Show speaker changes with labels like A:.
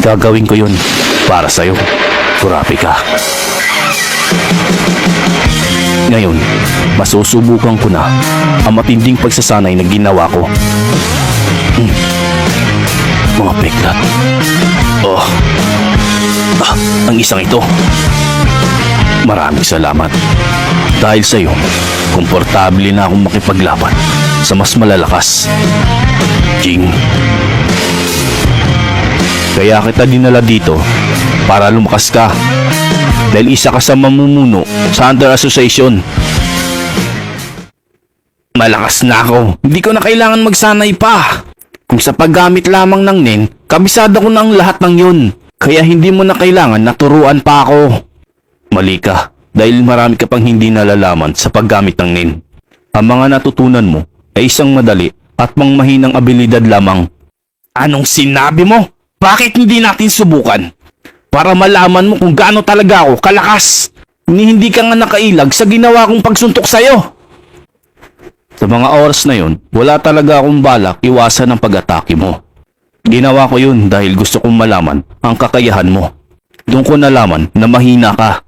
A: Gagawin ko yun para sa'yo, Kurapika. Ngayon, masusubukan ko na ang matinding pagsasanay na ginawa ko. Mga peklat. Ang isang ito. Maraming salamat. Dahil sa'yo, komportable na akong makipaglaban sa mas malalakas. Jing. Kaya kita dinala dito para lumakas ka. Dahil isa ka sa mamumuno sa Hunter Association. Malakas na ako. Hindi ko na kailangan magsanay pa. Kung sa paggamit lamang ng nin, kabisado ko na ang lahat ng yun. Kaya hindi mo na kailangan na turuan pa ako. Mali ka, dahil marami ka pang hindi nalalaman sa paggamit ng nin. Ang mga natutunan mo ay isang madali at mangmahinang abilidad lamang. Anong sinabi mo? Bakit hindi natin subukan? Para malaman mo kung gaano talaga ako kalakas. Hindi ka nga nakailag sa ginawa kong pagsuntok sa'yo. Sa mga oras na yun, wala talaga akong balak iwasan ang pag-atake mo. Ginawa ko yun dahil gusto kong malaman ang kakayahan mo. Doon ko nalaman na mahina ka.